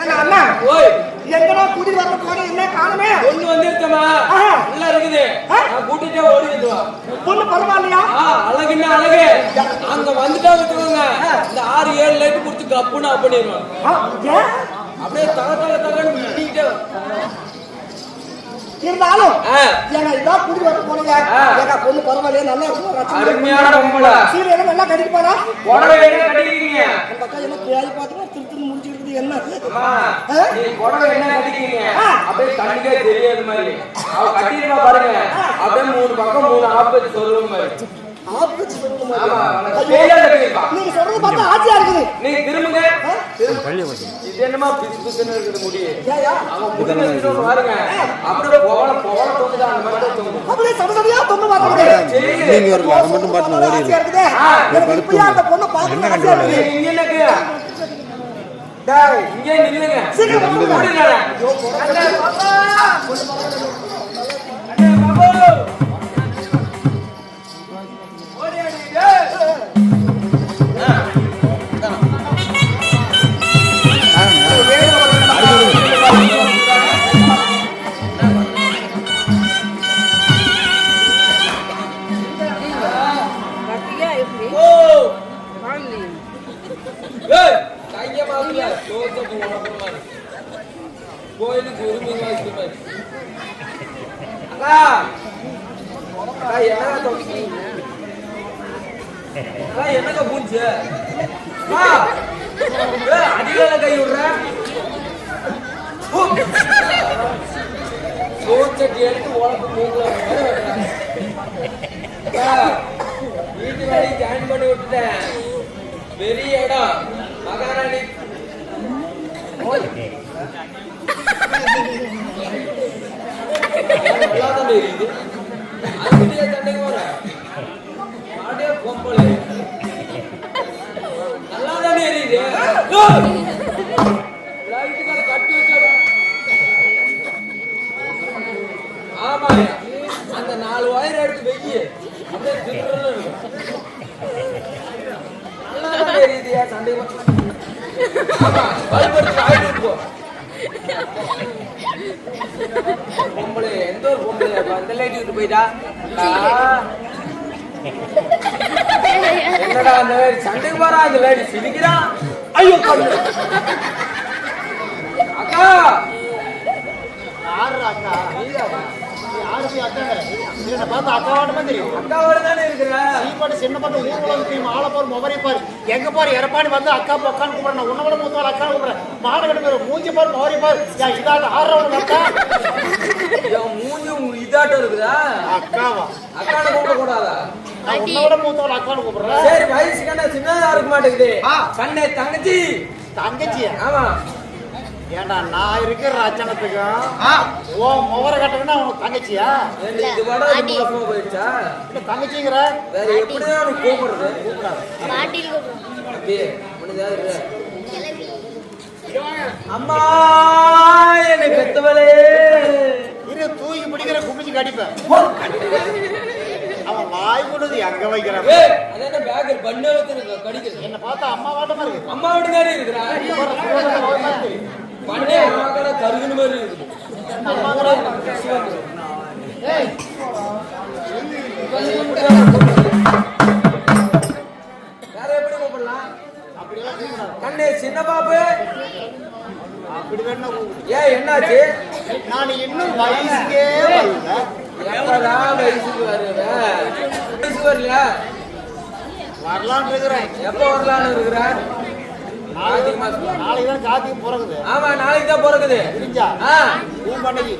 அண்ணா எங்கடா குடி வர போன என்ன காணுமே ஒண்ணு வந்துருச்சமா நல்லா இருக்குது நான் கூட்டிட்டே ஓடி வந்துவா பொண்ணு பரவாயில்லையா அழகுன்னா அழகு அங்க வந்துட்டா விட்டுருவாங்க இந்த 6-7 லைட் கொடுத்து கப்புன்னு பண்ணிடுவான் அப்படியே தகன்னு மிட்டிக்கிட்டே இருந்தாலும் ஏங்க இதான் குடி வர போனீங்க ஏங்க பொண்ணு பரவாயில்லையா நல்லா இருக்கும் அருமையான பொம்பளை சீரியல் நல்லா கட்டிப்பாரா புடவை என்ன கட்டிக்கிறீங்க அந்த அக்கா என்ன பேய் பார்த்து திருத்து முடிச்சிருக்குது என்ன நீ புடவை என்ன கட்டிக்கிறீங்க அப்படியே கண்ணுக்கே தெரியாத மாதிரி அவ கட்டிருக்கா பாருங்க அப்படியே 3 பக்கம் 3 ஆப்பத்து சொல்லுற மாதிரி நீங்க சொல்றது பார்த்தா ஆச்சரியா இருக்குது நீ திரும்புங்க இது என்னமா பிசுபிசுன்னு இருக்குது முடி அவன் முடி வச்சுட்டு பாருங்க அப்படியே போவல தோணுதா அந்த மாதிரி தோணுது அப்படியே சடசடியா தொங்க பாத்துங்க நீங்க ஒரு அத மட்டும் பாத்து ஓடி இருக்குது எனக்கு இப்படியே அந்த பொண்ணு பாக்க ஆச்சரியா இருக்குது இங்க என்னக்கு டேய் இங்க நில்லுங்க சீக்கிரம் ஓடிடா ஐயோ போடா பாப்பா அண்ணே பாபு கோயிலுக்கு உரிமை என்னங்க பூஞ்சு அடிகள கை விடுற சோச்சட்டி எடுத்து உழப்பு மூக்குல வீட்டு வேலையை ஜாயின் பண்ணி விட்டுட்டேன் பெரிய இடம் மகாராணி நல்லாதான் தெரியுது அதுக்கிட்டே சண்டைக்கு போற மாடியா பொம்பளை நல்லாதானே எரியுது லைட்டுக்கார கட்டி வச்சாரு ஆமா அந்த 4 வயர் எடுத்து வெய்ய அப்படியே திருடல நல்லாதான் எரியுதுயா சண்டைக்கு பொம்பளை எந்த ஒரு பொம்பளை அந்த லைட் விட்டு போயிட்டா என்னடா அந்த சண்டைக்கு போறா அந்த லைட் சிரிக்கிறான் ஐயோ அக்கா அக்கா அக்காவோட தெரியும் அக்காவோட தானே இருக்கிற சின்ன பாட்டு ஊர்வலம் தெரியும் ஆளை பாரு மொபைலை பாரு எங்க பாரு எடப்பாடி வந்து அக்கா பொக்கான்னு கூப்பிடுறேன் உன்ன விட மூத்தவள் அக்கா கூப்பிடுறேன் மாடு பேர் மூஞ்சி பாரு மொபைலை பாரு இதாட்ட ஆடுறவங்க அக்கா மூஞ்சி இதாட்டம் இருக்குதா அக்காவா அக்கான கூப்பிட கூடாதா உன்ன விட மூத்தவள் அக்கான்னு கூப்பிடுறேன் சரி வயசு கண்ணா சின்னதா இருக்க மாட்டேங்குது கண்ணே தங்கச்சி தங்கச்சியா ஆமா ஏண்டா நான் இருக்கிற ரச்சனத்துக்கும் ஓ முவர கட்டணும்னா அவனுக்கு தங்கச்சியா இது வட மோசமா போயிடுச்சா தங்கச்சிங்கிற வேற எப்படிதான் அவனுக்கு கூப்பிடுறது கூப்பிடாது அம்மா என்னை பெத்தவளே இரு தூக்கி பிடிக்கிற குமிச்சு கடிப்பேன் அவன் வாய் கொடுது எங்க வைக்கிறான் அதான் பேக் பண்ண கடிக்கிறது என்ன பார்த்தா அம்மா வாட்டமா இருக்கு அம்மா வீட்டு தானே இருக்கிறா பண்ணே அம்மாக்கட கருகுன மாதிரி இருக்கு வேற எப்படி கூப்பிடலாம் கண்ணே சின்ன பாபு அப்படி வேணா ஏன் என்னாச்சு நான் இன்னும் வயசுக்கே வரல எப்பதான் வயசுக்கு வருவேன் வயசு வரலையா வரலான்னு இருக்கிறேன் எப்ப வரலான்னு இருக்கிற நாளைக்கு தான் கார்த்திகை பிறகுது ஆமா நாளைக்கு தான் பிறகுது புரிஞ்சா பூம்பண்டைக்கு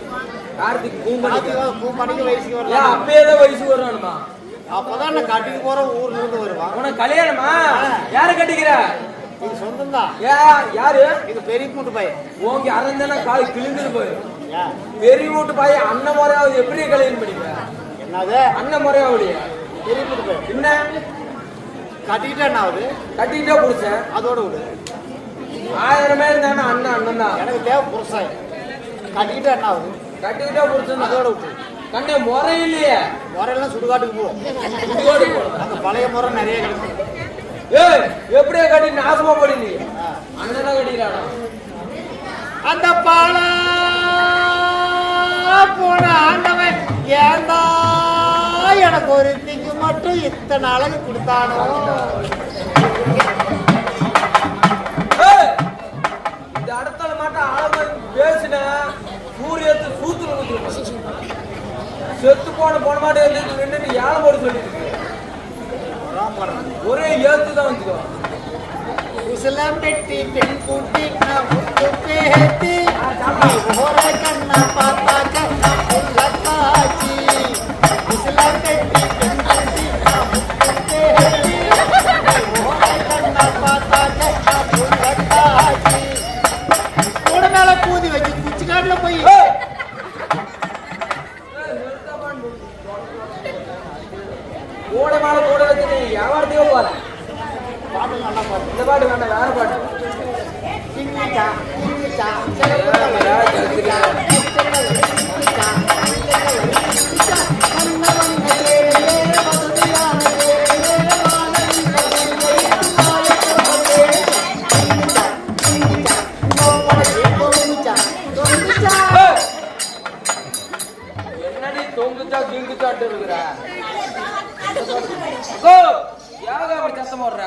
கார்த்திக் பூம்பண்டைக்கு பூம்பண்டைக்கு வயசுக்கு வரல அப்பயே தான் வயசுக்கு வரணுமா அப்பதான் நான் கட்டிக்கு போறேன் ஊர்ல இருந்து வருவான் உனக்கு கல்யாணமா யாரு கட்டிக்கிற இது சொந்தம் தான் யாரு இது பெரிய மூட்டு பையன் உங்க அறந்தானே கால் கிழிந்துட்டு போயிடும் பெரிய மூட்டு பையன் அண்ணன் முறையாவது எப்படி கல்யாணம் பண்ணிக்க என்னது அண்ணன் முறையாவது பெரிய மூட்டு பையன் என்ன கட்டிக்கிட்டே என்ன ஆகுது கட்டிக்கிட்டே புடிச்சேன் அதோட விடு 1000 பேர் இருந்தானே அண்ணன் தான் எனக்கு தேவை புருஷன் கட்டிக்கிட்டே என்ன ஆகுது கட்டிக்கிட்டே புடிச்சேன் அதோட விட்டு கண்ணே முறை இல்லையே முறையெல்லாம் சுடுகாட்டுக்கு போவோம் சுடுகாட்டுக்கு போறதா அந்த பழைய முறை நிறைய கிடைக்கும் ஏய் எப்படியே கட்டி நாசமா போடி நீ அண்ணனா கட்டிக்கிறானா அந்த பால போன ஆண்டவன் ஏந்தா எனக்கு ஒரு திங்கு மட்டும் இத்தனை அழகு கொடுத்தானோ. இந்த இடத்துல மட்டும் அழகு பேசின சூரியத்து சூத்துல ஊத்து செத்து போன மாட்டேன் நின்று ஏழை போட்டு சொல்லிட்டு ஒரே ஏத்து தான் வந்துக்கோ. உசலம் பெட்டி பெண் கூட்டி நான் முத்து பேத்தி ஓர கண்ண பார்த்தா கண்ணா புள்ளத்தாச்சி. உசலம் பெட்டி பெண் கூட்டி நான் முத்து பேத்தி ஓர கண்ண பார்த்தா கண்ணா புள்ளத்தாச்சி. கூட மேல கூதி வச்சு குச்சி காட்டுல போய் ஓட மேல போட வச்சு நீ வியாபாரத்தையோ போற. பாட்டு நல்லா பாரு. இந்த பாட்டு வேண்டாம், வேற பாட்டு. சிங்கிச்சா சிங்கிச்சா என்னடி தொங்குச்சா கிங்குச்சாட்டு இருக்கிற யாக அப்படி சத்தம் போடுற.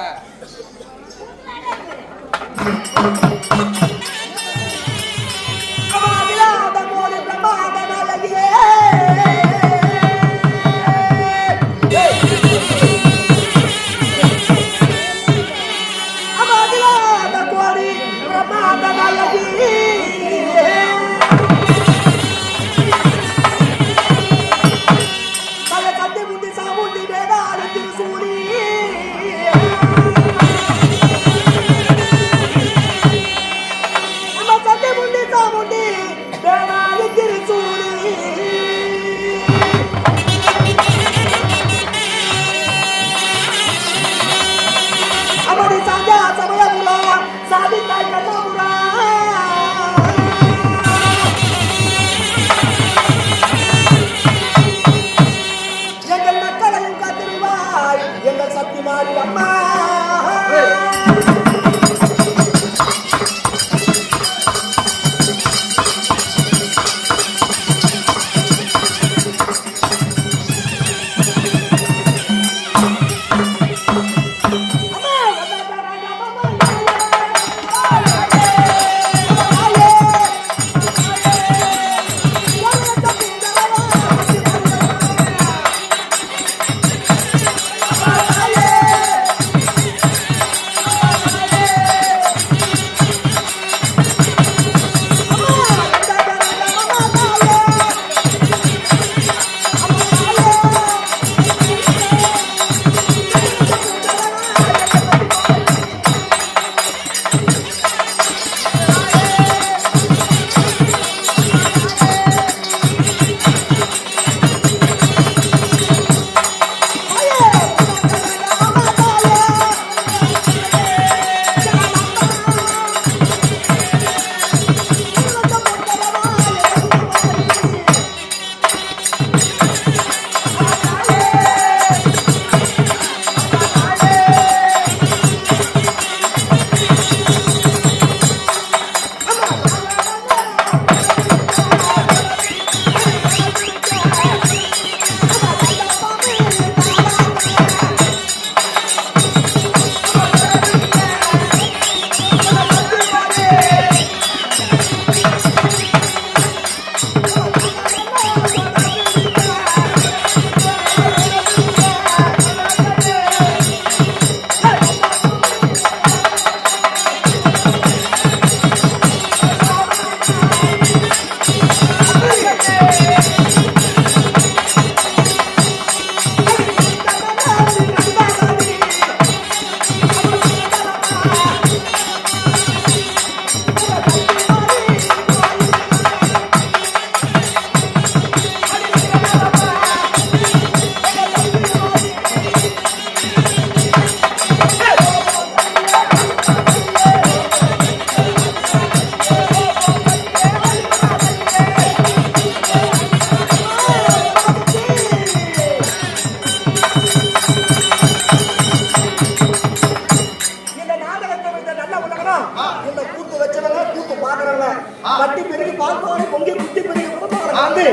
பட்டி பெருகி பார்ப்பாங்க பொங்கி குட்டி பெருகி குடும்பங்களை வந்து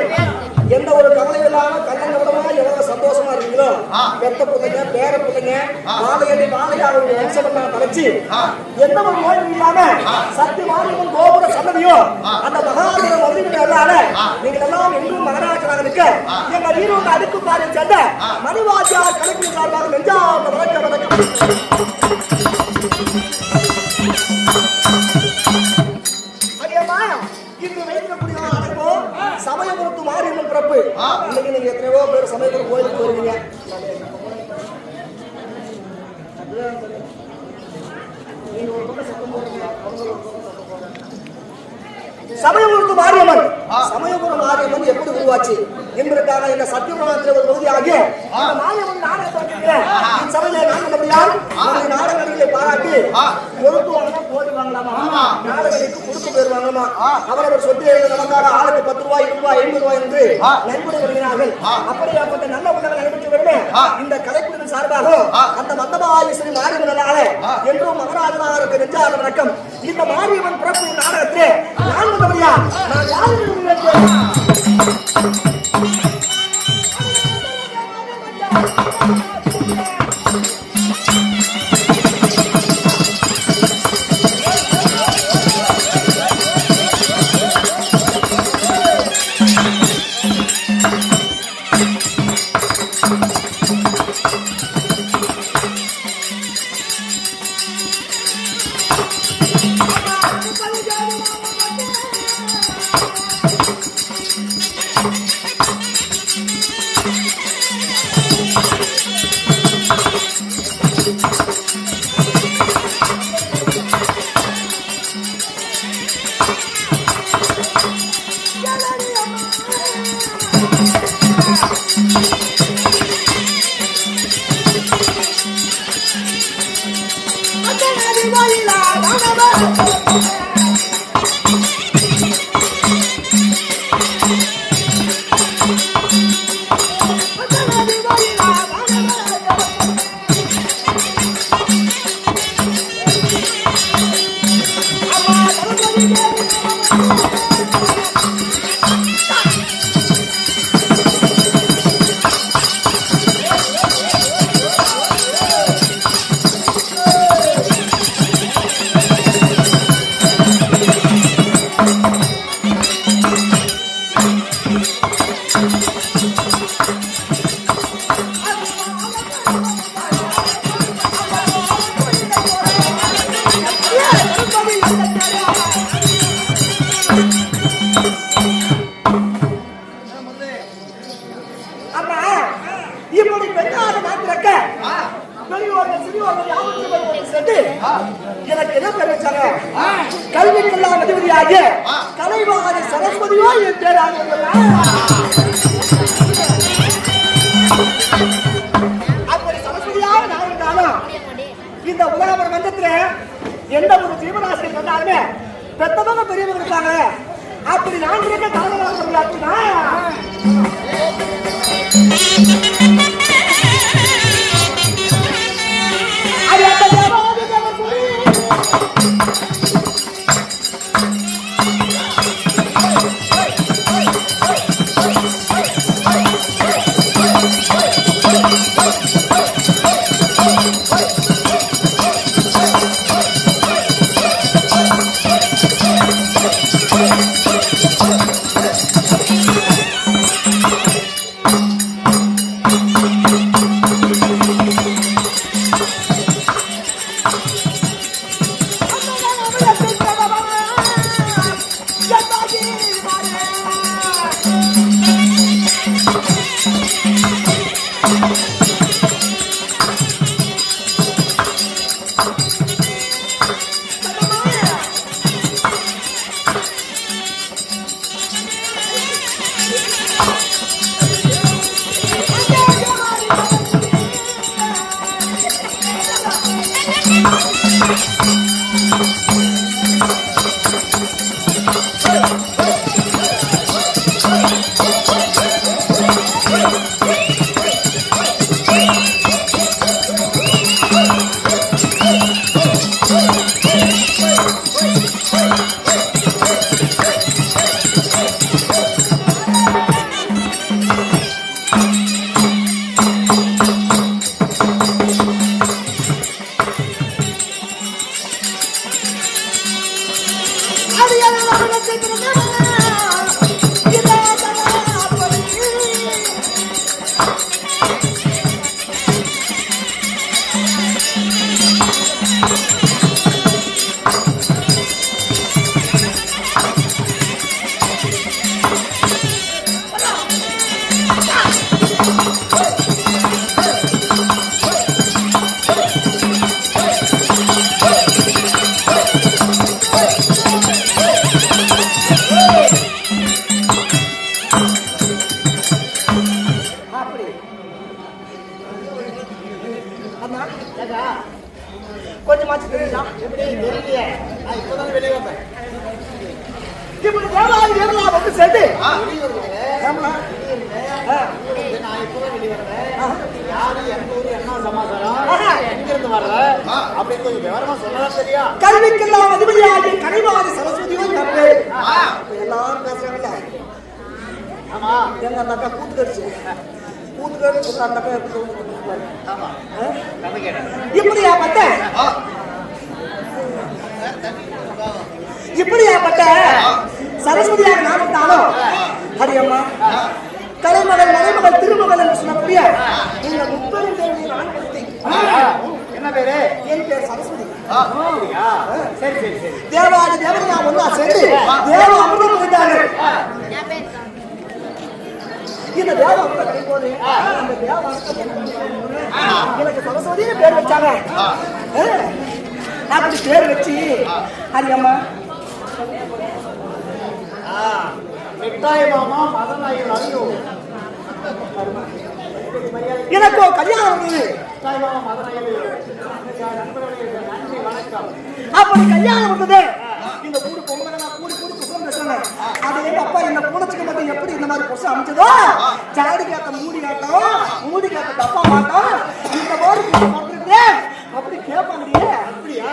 எந்த ஒரு கவலையும் இல்லாம கல்லங்கடமா எவ்வளவு சந்தோஷமா இருக்கீங்களோ பெத்த பிள்ளைங்க பேர பிள்ளைங்க வாழையாக வம்சமெல்லாம் தலைச்சு எந்த ஒரு நோயும் இல்லாம சக்தி மாரியம்மன் கோபுர சன்னதியோ அந்த மகாதேவ மதுரையினால நீங்கள் எல்லாம் எங்கும் மகராஜராக இருக்க எங்க வீரோட அடுக்கு காரியம் சென்ற மணிவாஜியார் கலெக்டர் சார்பாக நெஞ்சார்ந்த வணக்கம் இன்று வைக்கக்கூடிய அழைப்போம் சமயபுரத்து மாரியம்மன் பிறப்பு. இன்னைக்கு நீங்க எத்தனையோ பேர் சமயபுரம் கோயிலுக்கு வருவீங்க. நீங்க ஒரு பக்கம் சத்தம் போடுறீங்க, அவங்க ஒரு பக்கம் சத்தம் போடுறாங்க. சமயபுரத்து மாரியம்மன் சமயபுரம் மாரியம்மன் எப்படி உருவாச்சு என்பதற்காக இந்த சத்தியபுரத்தில் ஒரு பகுதியாகிய இந்த மாரியம்மன் நாடகத்தை சபையில நாடகப்படியால் நாடகங்களை பாராட்டி பொறுத்துவாங்கன்னா போட்டு வாங்கலாமா நாடகங்களுக்கு கொடுக்க போயிருவாங்களாமா அவரவர் சொத்து நமக்காக ஆளுக்கு 10 ரூபாய் 20 ரூபாய் 50 ரூபாய் என்று நன்கொடை வருகிறார்கள். அப்படியாப்பட்ட நல்ல உள்ளங்கள் நடைபெற்று வருமே இந்த கலைக்குழுவின் சார்பாக அந்த மந்தமாயேஸ்வரி மாரியம்மனால என்றும் மகராஜனாக இருக்க நெஞ்சாத வணக்கம். இந்த மாரியம்மன் பிறப்பு நாடகத்திலே நான் வந்தபடியா நான் யாரும் எனக்கு என்ன பேர் வச்சாங்க கல்விக்கெல்லாம் அதிபதியாக கலைவாணி சரஸ்வதியோ என் பேர் அப்படி சரஸ்வதியாக நான் இருந்தாலும் இந்த உலக மன்றத்துல எந்த ஒரு ஜீவராசியை வந்தாலுமே பெத்தவங்க பெரியவங்க இருக்காங்க. அப்படி நான் இருக்க தலைவராக அப்படின்னா கொஞ்சமாச்சு தெரியுதா? எப்படி தெரியலையே? நான் இப்பதான் வெளியே வந்தேன். இப்படி தேவாதி தேவலாம் வந்து சேர்ந்து வெளியே வருகிறேன். ஆமா. நான் இப்பதான் வெளியே வர்றேன். யாரு எந்த ஊரு என்ன சமாச்சாரம் எங்கிருந்து வர்ற அப்படின்னு கொஞ்சம் விவரமா சொன்னதா சரியா? கல்விக்கெல்லாம் அதிபதியாகி கனிவாதி சரஸ்வதியோ யாரு எல்லாரும் பேசுறாங்கல்ல. ஆமா எங்க அந்த அக்கா கூத்துக்கடிச்சு கூத்துக்கடி அந்த அக்கா எப்படி ஆமா கதை கேட்டேன். இப்படியாப்பட்ட சரஸ்வதியாக நாமத்தாலும் ஹரியம்மா தலைமகள் மலைமகள் திருமகள் என்று சொல்லக்கூடிய இந்த முப்பெரும் தேவையை ஆண்படுத்தி என்ன பேரு? என் பேர் சரஸ்வதி. அப்படியா? சரி சரி சரி. தேவாதி தேவன் நான் ஒன்னா சேர்ந்து தேவ அமிர்தம் கொடுத்தார்கள். இந்த தேவ அமிர்தம் கிடைக்கும் போது அந்த தேவ எனக்கு சரஸ்வதினு பேர் வச்சாங்க. அப்படி பேர் வச்சு ஹரியம்மா மிட்டாய் மாமா மதன் ஐயர் ஐயோ எனக்கோ கல்யாணம் வந்தது. மிட்டாய் மாமா மதன் ஐயர் நன்றி வணக்கம். அப்படி கல்யாணம் வந்தது. இந்த கூடு பொங்கல் கூடி கூடி புத்தகம் பேசுறாங்க. அது எங்க அப்பா என்ன பூனச்சுக்கு மட்டும் எப்படி இந்த மாதிரி புதுசு அமைச்சதோ சாடி கேட்ட மூடி காட்டும் மூடி கேட்ட தப்பா மாட்டோம் இந்த மாதிரி போட்டுருக்கு அப்படி கேட்பாங்க. அப்படியா?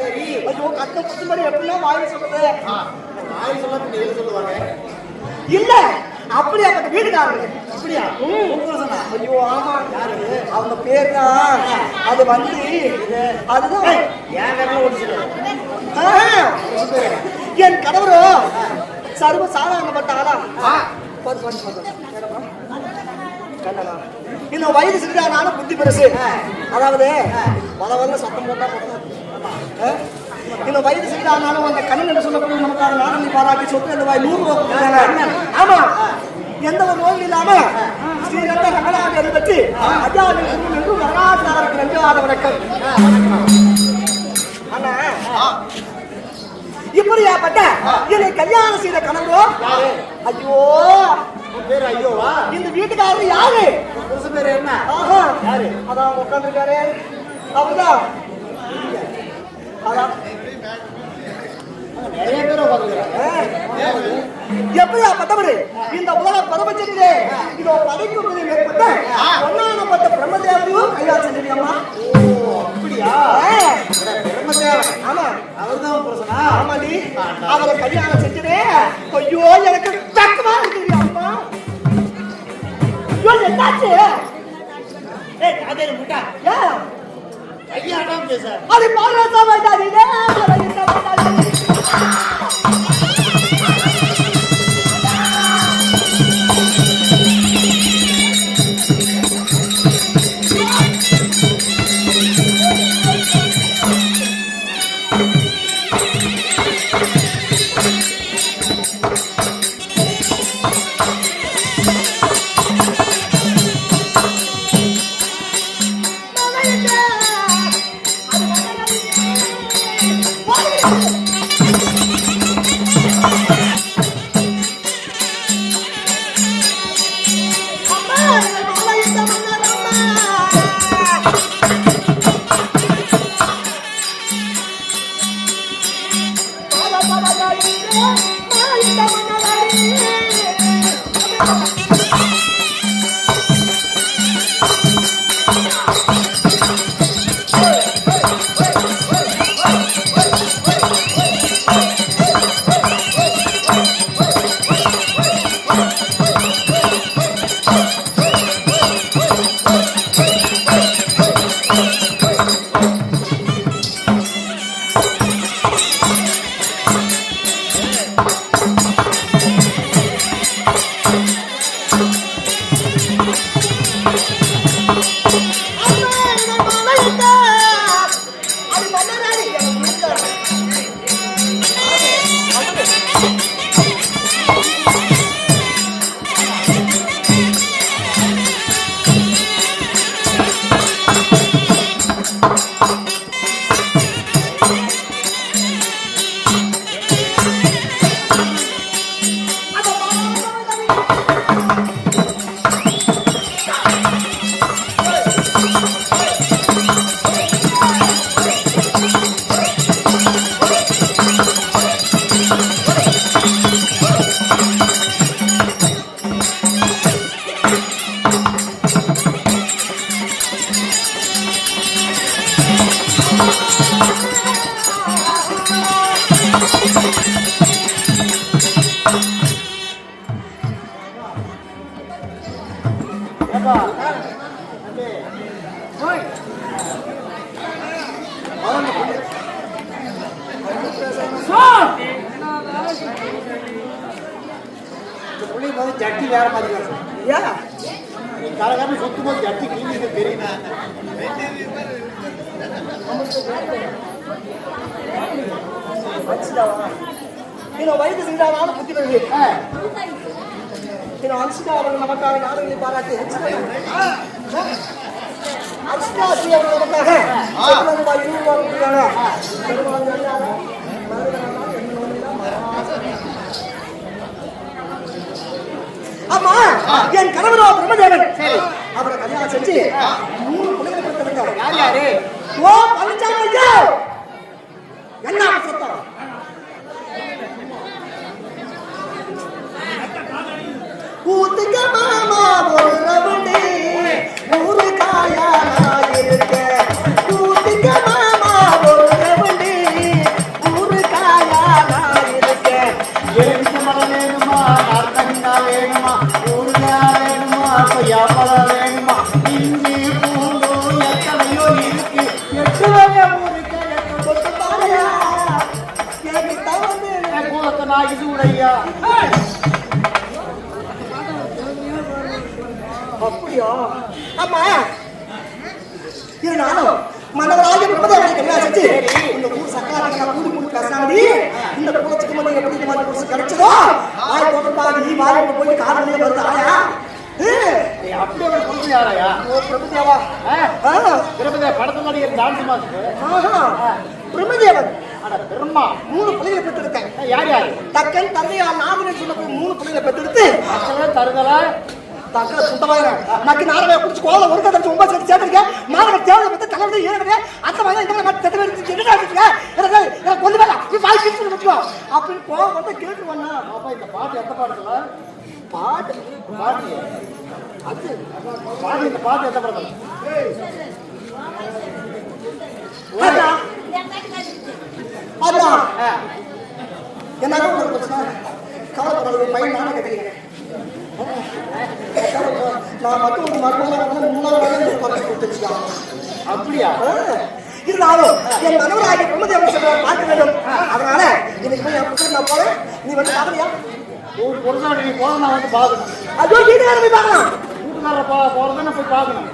சரி. ஐயோ கட்ட புத்து மாதிரி எப்படிலாம் வாய் சொல்றது? வாய் சொல்ல எழுத சொல்லுவாங்க. இல்ல அப்படியா அந்த வீட்டுக்காரங்க அப்படியா? ஐயோ ஆமா அவங்க பேர் தான் அது வந்து அதுதான் ஏன் வேற ஓடிச்சு என் கணவரோ சர்வ சாதாரணப்பட்ட ஆளா இன்னும் வயது சிறிதானாலும் புத்தி பெருசு. அதாவது வளவல்ல சத்தம் போட்டா இன்னும் வயது சிறிதானாலும் அந்த கண்ணன் என்று சொல்லக்கூடிய நமக்காக நாடனை பாராட்டி சொத்து அந்த வாய் 100 ரூபாய் கொடுத்தாங்க. ஆமா எந்த ஒரு நோயும் இல்லாம ஸ்ரீரங்க ரங்கநாதனை பற்றி அஜாதி என்று வரலாற்று நன்றிவாத வணக்கம். ஆனா இப்படியாப்பட்ட என்னை கல்யாணம் செய்த கணவரோ ஐயோ பேரு ஐயோவா? இந்த வீட்டுக்காரர் யாரு? புருஷ பேரு என்ன? யாரு? அதான் உட்காந்துருக்காரு அவர்தான். அதான் நிறைய பேர் உட்காந்துருக்காங்க. எப்படியாப்பட்டவரு இந்த உலக பிரபஞ்சத்திலே இதோ படைக்கும் மேற்பட்ட ஒன்னானப்பட்ட பிரம்மதேவரையும் கையால் செஞ்சிருக்கம்மா. அப்படியா? பிரம்மதேவன். ஆமா அவர்தான் புருஷனா? ஆமாடி அவரை கல்யாணம் செஞ்சதே ஐயோ எனக்கு தக்கமா இருக்குது அம்மா. ஐயோ என்னாச்சு? ஏய் காதேரி முட்டா ஏன் கையாடாம பேச. அது பாரசா வைதாதீனே ஜட்டி வேற மாதிரி வரும். ஏன் நீ கலகாம சுத்தும் போது ஜட்டி கிழிஞ்சு தெரியுமா? நீங்க வயது செஞ்சாலும் புத்தி வருது. அன்சிகா அவர்கள் நமக்காக நாடுகளை பாராட்டி அன்சிகா அவர்கள் நமக்காக ஆமா என் கணவரோ பிரம்மதேவன் அவரை கல்யாணம் செஞ்சு 3 பிள்ளைகளை பெற்றவங்க. யார் யாரு? ஓ பழனிசாமி ஐயா என்ன சத்தம்? ஊத்துக்க மாமா ஒரு ரவுண்டு ஊரு காயா இருக்க. ஊத்துக்க மாமா ஒரு ரவுண்டு ஊரு காயா இருக்க. எலுமிச்சை மரம் வேணுமா, நார்த்தங்காய் வேணுமா, ஊறுகாய் வேணுமா, கொய்யாப்பழம் வேணுமா, இஞ்சி பூண்டு எத்தனையோ இருக்கு. 8 வகை ஊருக்கு 8 கொத்து பாறையா எனக்கு தவறு கூலத்தை நான் இது உடையா. அப்படியா? ஆமா இருந்தாலும் மன்னவராக பிரம்மதேவனை கல்யாணம் செஞ்சு இந்த ஊர் சக்காரங்க கூடி பேசினாடி இந்த குலத்துக்கு மட்டும் எப்படி இந்த மாதிரி புருஷன் கிடைச்சதோ வாய் போட்டுட்டாடி வாய் போய் காரணமே வருது ஆயா. அப்படி ஒரு பொண்ணு யாரையா? ஓ பிரம்மதேவா. பிரம்மதேவ படத்துல நடிகர் டான்ஸ் மாஸ்டர் பிரம்மதேவன் பிரம்மா 3 பிள்ளைகளை பெற்றெடுத்தேன். யார் யாரு? தக்கன் தந்தையா நாகன் சொன்ன 3 பிள்ளைகளை பெற்றெடுத்து தருதலா தக்கல சுத்தமாக நக்கு நாளவே குடிச்சு கோலம் ஒரு கதை 9 சேர்த்து சேர்த்துருக்கேன். மாணவ தேவை பத்தி தலைவலி ஏறுது அந்த மாதிரி இந்த மாதிரி தெரிய எடுத்து என்ன ஆச்சுங்க கொண்டு வேலை வாய் கிழிச்சு வச்சுக்கோ அப்படின்னு கோவம் வந்து கேட்டு வந்தா. அப்பா இந்த பாட்டு எந்த பாட்டுல? பாட்டு பாட்டு அது பாட்டு இந்த பாட்டு எந்த படத்துல? அதான் அதான் என்ன ஒரு பிரச்சனை கவலைப்படாத பையன் நானே கட்டிக்கிறேன். நான் மட்டும் ஒரு மருத்துவ கொடுத்துருக்கான். அப்படியா? இருந்தாலும் என் மனவராக பிரம்மதேவன் சொல்ற பார்க்க வேண்டும். அதனால இன்னைக்கு போய் என் புத்தகம் நான் போறேன். நீ வந்து பாக்குறியா? ஒரு பொருளாதார நீ போற நான் வந்து பாக்கணும். அதோ வீட்டுக்கார போய் பார்க்கலாம். வீட்டுக்கார போறதுன்னு போய் பாக்கணும்.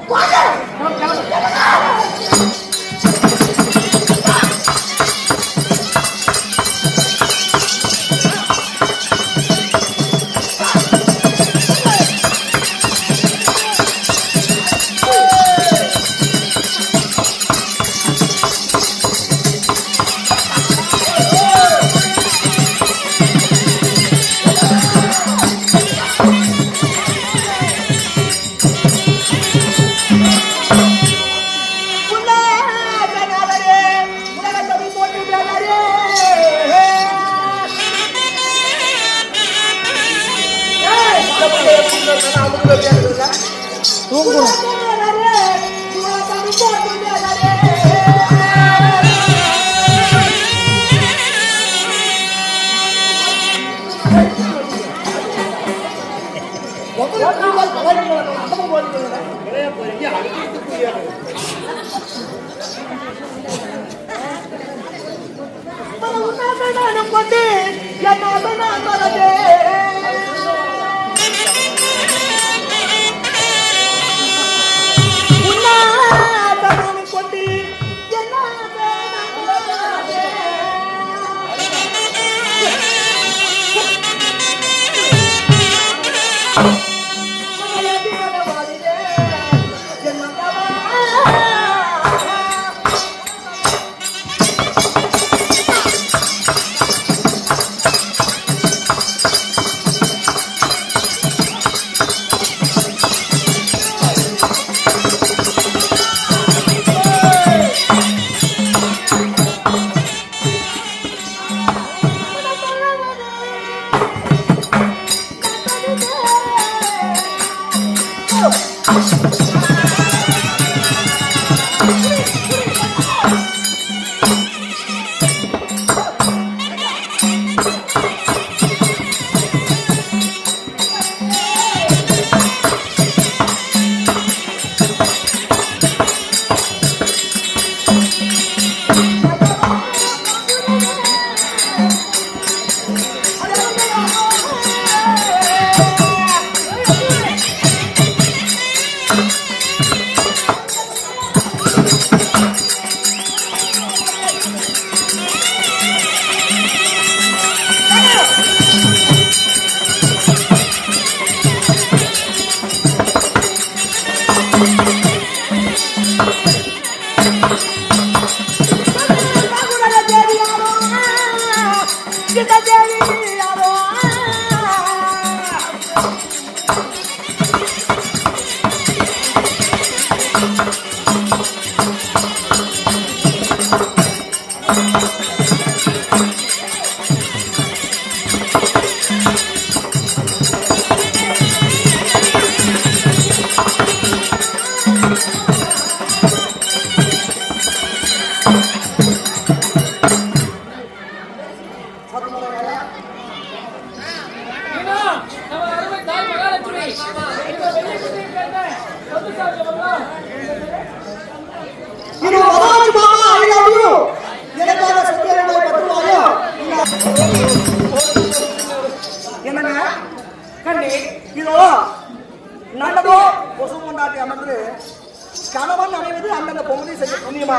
கணவன் அடைவது அண்ணன் பொங்கலை செய்ய புண்ணியமா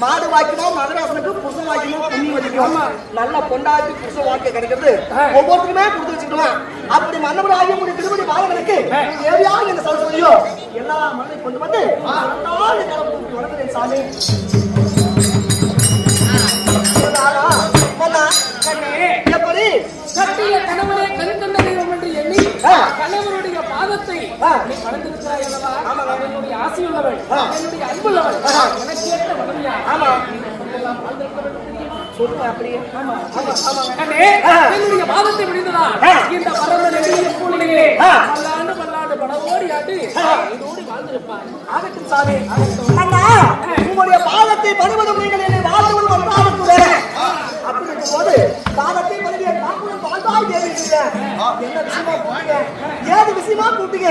மாடு வாக்கினோம் மகராசனுக்கு புருஷன் வாக்கினோம் புண்ணியம் வதிக்கும் நல்ல பொண்டாட்டி புருஷன் வாழ்க்கை கிடைக்கிறது ஒவ்வொருத்தருமே கொடுத்து வச்சுக்கலாம் அப்படி மன்னபடி ஆகிய முடிய திருமணி பாலங்களுக்கு தேவையா இந்த சரஸ்வதியோ எல்லா மண்ணையும் கொண்டு வந்து வளர்க்கிறேன் சாமி எப்படி சத்திய கணவனை கருத்தந்த தெய்வம் என்று எண்ணி கணவனுடைய பாதத்தை நீ வளர்ந்திருக்கிறாய் அல்லவா? என்னுடைய ஆசையுள்ளவள், என்னுடைய அன்புள்ளவள், எனக்கு ஏற்ற மனைவியா? சொல்லுங்க அப்படியே. என்னுடைய பாதத்தை முடிந்ததா இந்த பரவ நெடிய சூழ்நிலையிலே பல்லாண்டு படவோடி ஆட்டு இதோடு வாழ்ந்திருப்பார். ஆகட்டும் சாமி. அண்ணா உங்களுடைய பாதத்தை பணிவது நீங்கள் என்னை வாழ்ந்தவன் வந்தாலும் அப்படி இருக்கும் போது பாதத்தை பணிவிய காப்புடன் வாழ்ந்தால் தேவையில்லை. என்ன விஷயமா கூப்பிட்டீங்க? ஏது விஷயமா கூப்பிட்டீங்க?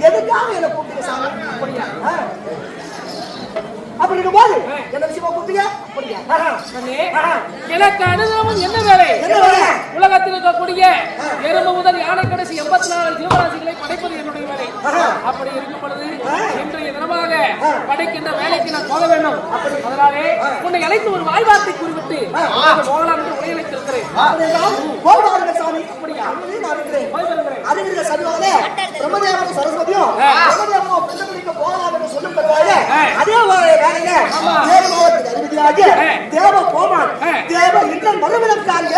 எதுக்காக என்ன கூப்பிட்டீங்க சாமி? அப்படியா? அப்படி இருக்கும் போது என்ன விஷயமா கூப்பிட்டீங்க? எனக்கு அனுதாபம் என்ன வேலை? உலகத்தில் இருக்கக்கூடிய எறும்பு முதல் யானை கடைசி 84 ஜீவராசிகளை படைப்பது என்னுடைய வேலை. அப்படி இருக்கும் பொழுது இன்றைய தினமாக படைக்கின்ற வேலைக்கு நான் போக வேண்டும். அதனாலே உன்னை அழைத்து ஒரு வாய்வார்த்தை குறிப்பிட்டு போகலாம் என்று உடைய வைத்திருக்கிறேன். சரஸ்வதியும் போகலாம் என்று சொல்லும் அதே வேலையில தேவ கோமான் தேவ இன்னும் மறுவிடத்தாங்க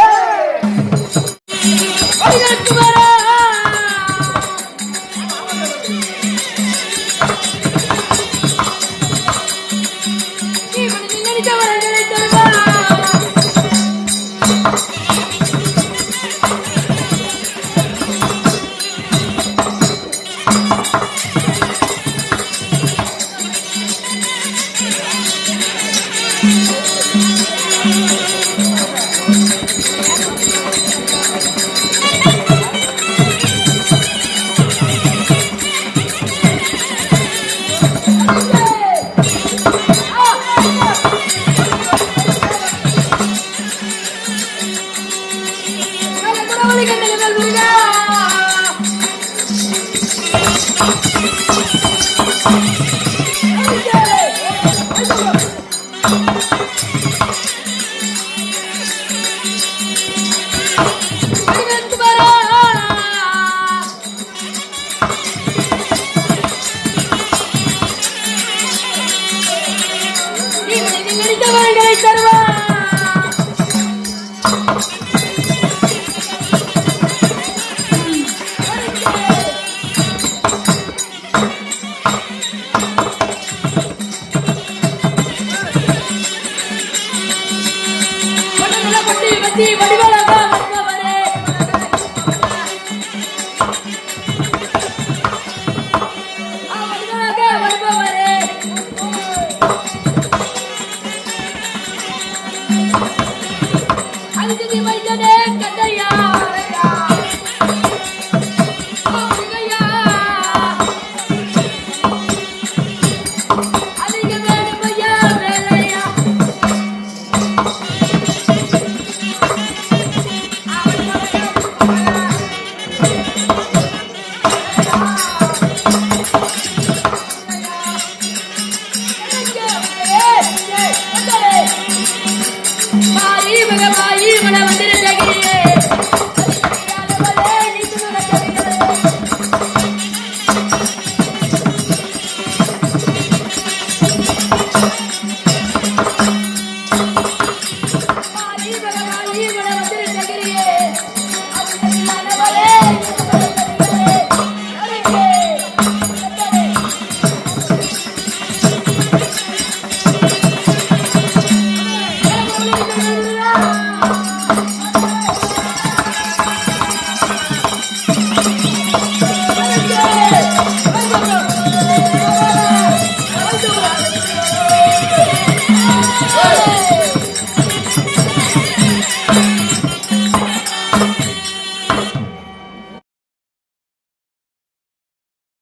வடிவா